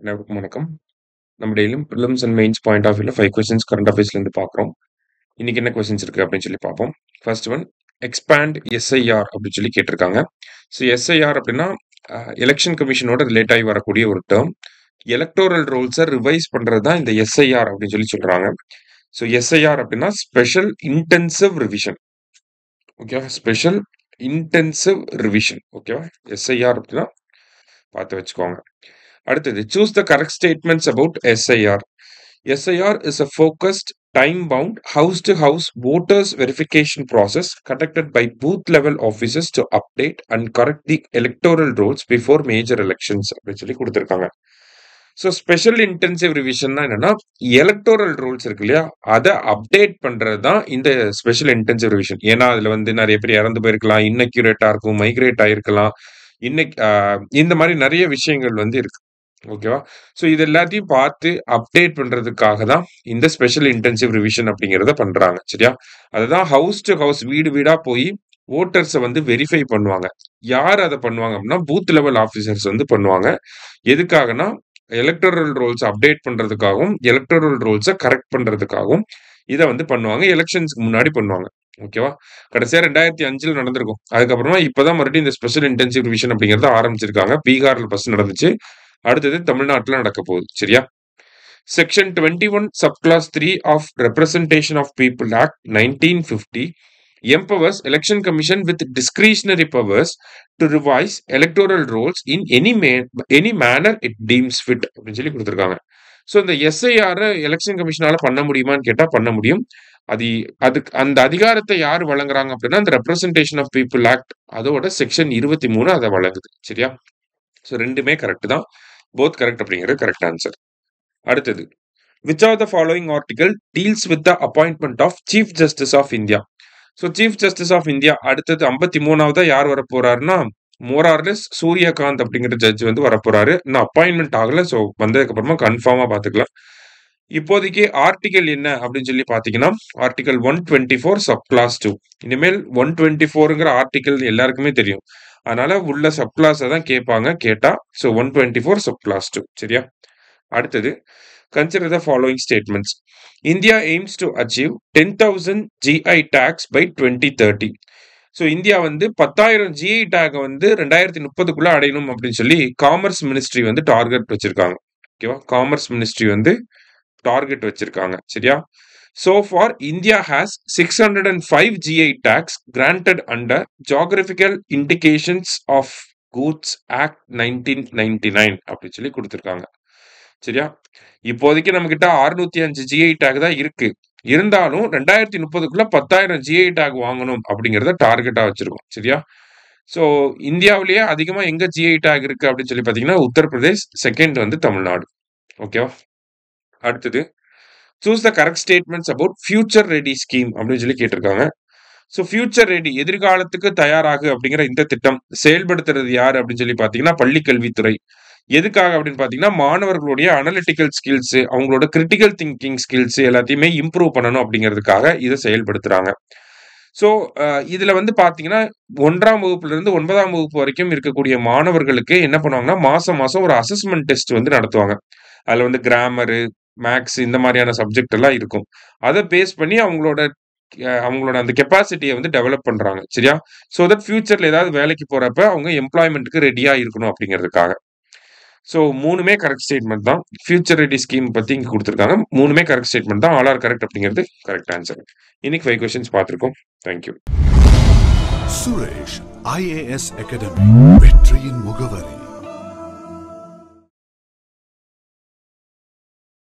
அனைவருக்கும் வணக்கம். நம்ம டெய்லியும் prelims and mains point of வியூல 5 கொஸ்டின்ஸ் கரண்ட் அஃபேர்ஸ்லேருந்து பார்க்குறோம். இன்னைக்கு என்ன கொஸ்டின்ஸ் இருக்கு அப்படின்னு சொல்லி பார்ப்போம். ஃபர்ஸ்ட் ஒன், எக்ஸ்பேண்ட் எஸ்ஐஆர் அப்படின்னு சொல்லி கேட்டிருக்காங்க. ஸோ எஸ்ஐஆர் அப்படின்னா எலெக்ஷன் கமிஷனோட ரிலேட் ஆகி வரக்கூடிய ஒரு டேர்ம். எலக்டோரல் ரோல்ஸை ரிவைஸ் பண்ணுறது தான் இந்த எஸ்ஐஆர் அப்படின்னு சொல்லி சொல்றாங்க. ஸோ எஸ்ஐஆர் அப்படின்னா ஸ்பெஷல் இன்டென்சிவ் ரிவிஷன். ஓகேவா? Special intensive revision. ஓகேவா? எஸ்ஐஆர் அப்படின்னா பார்த்து வச்சுக்கோங்க. அடுத்தது, choose the correct statements about SIR. SIR is a focused, time-bound, house-to-house voters verification process conducted by booth-level officers to update and correct the electoral rolls before major elections அப்படின்னு சொல்லி கொடுத்துருக்காங்க. So special intensive ரிவிஷன்னா என்னன்னா, electoral rules இருக்கு இல்லையா, அதை update பண்றது தான் இந்த ஸ்பெஷல் இன்டென்சிவ் ரிவிஷன். ஏன்னா அதுல வந்து நிறைய பேர் இறந்து போயிருக்கலாம், இன்னக்யூரேட்டா இருக்கும், மைக்ரேட் ஆயிருக்கலாம், இன்னைக்கு இந்த மாதிரி நிறைய விஷயங்கள் வந்து இருக்கு. ஓகேவா? ஸோ இது எல்லாத்தையும் பார்த்து அப்டேட் பண்றதுக்காக தான் இந்த ஸ்பெஷல் இன்டென்சிவ் ரிவிஷன் அப்படிங்கிறத பண்றாங்க. சரியா? அதுதான் ஹவுஸ் டு ஹவுஸ், வீடு வீடா போய் ஓட்டர்ஸை வந்து வெரிஃபை பண்ணுவாங்க. யார் அதை பண்ணுவாங்க அப்படின்னா, பூத் லெவல் ஆஃபீஸர்ஸ் வந்து பண்ணுவாங்க. எதுக்காகனா, எலக்டோரல் ரோல்ஸ் அப்டேட் பண்றதுக்காகவும் எலக்டோரல் ரோல்ஸை கரெக்ட் பண்றதுக்காகவும் இதை வந்து பண்ணுவாங்க. எலெக்ஷன்ஸ்க்கு முன்னாடி பண்ணுவாங்க. ஓகேவா? கடைசியா 2005 நடந்திருக்கும். அதுக்கப்புறமா இப்பதான் மறுபடியும் இந்த ஸ்பெஷல் இன்டென்சிவ் ரிவிஷன் அப்படிங்கறத ஆரம்பிச்சிருக்காங்க. பீகார்ல ஃபர்ஸ்ட் நடந்துச்சு, அடுத்தது தமிழ்நாட்டுல நடக்க போகுது. சரியா? Section 21 subclause 3 of representation of people act 1950 empowers election commission with discretionary powers to revise electoral rolls in any manner it deems fit அப்படின்னு சொல்லி கொடுத்துருக்காங்க. ஸோ இந்த எஸ்ஐஆர் எலெக்ஷன் கமிஷனால பண்ண முடியுமான்னு கேட்டா பண்ண முடியும். அதுக்கு அந்த அதிகாரத்தை யார் வழங்குறாங்க அப்படின்னா, அந்த ரெப்ரசன்டேஷன் ஆஃப் பீப்புள் ஆக்ட் அதோட செக்ஷன் 23 அதை வழங்குது. சரியா? ஸோ ரெண்டுமே கரெக்ட் தான். போத் கரெக்ட் அப்படிங்கிறது கரெக்ட் ஆன்சர். அடுத்தது, which of the following article deals with the appointment of Chief Justice of India? So chief justice of India அடுத்தது 53ஆவதா யார் வர போறாருன்னா, மோரார்லெஸ் சூரியகாந்த் அப்படிங்கிற ஜட்ஜ் வந்து வரப்போறாரு. இன்னும் அப்பாயின்மெண்ட் ஆகல. ஸோ வந்ததுக்கு அப்புறமா கன்ஃபார்மா பாத்துக்கலாம். இப்போதைக்கு ஆர்டிகல் என்ன அப்படின்னு சொல்லி பாத்தீங்கன்னா, ஆர்டிகல் 124 சப் கிளாஸ் 2. இனிமேல் 124ங்கிற ஆர்டிகல் எல்லாருக்குமே தெரியும். அதனால உள்ள சப் கிளாஸ் தான் கேட்பாங்க. கேட்டா ஸோ 124 சப் கிளாஸ் 2. சரியா? அடுத்தது, consider the following statements. India aims to achieve 10,000 GI tags by 2030. So India வந்து 10,000 GI டேக் வந்து 2030க்குள்ள அடையணும் அப்படின்னு சொல்லி காமர்ஸ் மினிஸ்ட்ரி வந்து டார்கெட் வச்சிருக்காங்க. ஓகேவா? காமர்ஸ் மினிஸ்ட்ரி வந்து டார்கெட் வச்சிருக்காங்க. சரியா? So far, India has 605 GI tags granted under Geographical Indications of Goods Act 1999 அப்படின்னு சொல்லி கொடுத்துருக்காங்க. சரியா? இப்போதைக்கு நம்ம கிட்ட 605 GI டேக் தான் இருக்கு. இருந்தாலும் 2030க்குள்ள 10,000 GI டேக் வாங்கணும் அப்படிங்கறத டார்கெட்டா வச்சிருக்கோம். சரியா? ஸோ இந்தியாவிலேயே அதிகமா எங்க GI டேக் இருக்கு அப்படின்னு சொல்லி பாத்தீங்கன்னா, உத்தரப்பிரதேஷ், செகண்ட் வந்து தமிழ்நாடு. ஓகேவா? அடுத்தது, choose the correct statements about future ready scheme அப்படின்னு சொல்லி கேட்டிருக்காங்க. ஸோ ஃபியூச்சர் ரெடி, எதிர்காலத்துக்கு தயாராகு அப்படிங்கிற இந்த திட்டம் செயல்படுத்துறது யாரு அப்படின்னு சொல்லி பாத்தீங்கன்னா, பள்ளி கல்வித்துறை. எதுக்காக அப்படின்னு பாத்தீங்கன்னா, மாணவர்களுடைய அனலிட்டிக்கல் ஸ்கில்ஸ், அவங்களோட கிரிட்டிக்கல் திங்கிங் ஸ்கில்ஸ் எல்லாத்தையுமே இம்ப்ரூவ் பண்ணணும் அப்படிங்கிறதுக்காக இதை செயல்படுத்துறாங்க. ஸோ இதுல வந்து பாத்தீங்கன்னா, 1ஆம் வகுப்புல இருந்து 9ஆம் வகுப்பு வரைக்கும் இருக்கக்கூடிய மாணவர்களுக்கு என்ன பண்ணுவாங்கன்னா, மாசம் மாசம் ஒரு அசஸ்மெண்ட் டெஸ்ட் வந்து நடத்துவாங்க. அதுல வந்து கிராமரு, மேக்ஸ் இந்த மாதிரியான சப்ஜெக்ட் எல்லாம் இருக்கும். அதை பேஸ் பண்ணி அவங்களோட அந்த கெப்பாசிட்டியை வந்து டெவலப் பண்றாங்க. சரியா? ஸோ தட் ஃபியூச்சர்ல ஏதாவது வேலைக்கு போறப்ப அவங்க எம்ப்ளாய்மெண்ட்டுக்கு ரெடியா இருக்கணும் அப்படிங்கிறதுக்காக. ஸோ 3மே கரெக்ட் ஸ்டேட்மெண்ட் தான். ஃபியூச்சர் ரெடி ஸ்கீம் பத்தி இங்க கொடுத்துருக்காங்க. 3மே கரெக்ட் ஸ்டேட்மெண்ட் தான். ஆல் ஆர் கரெக்ட் அப்படிங்கிறது கரெக்ட் ஆன்சர். இன்னைக்கு 5 கொஸ்டின்ஸ் பார்த்திருக்கோம். தேங்க்யூ. சுரேஷ் IAS அகாடமி, வெற்றியின் முகவரி.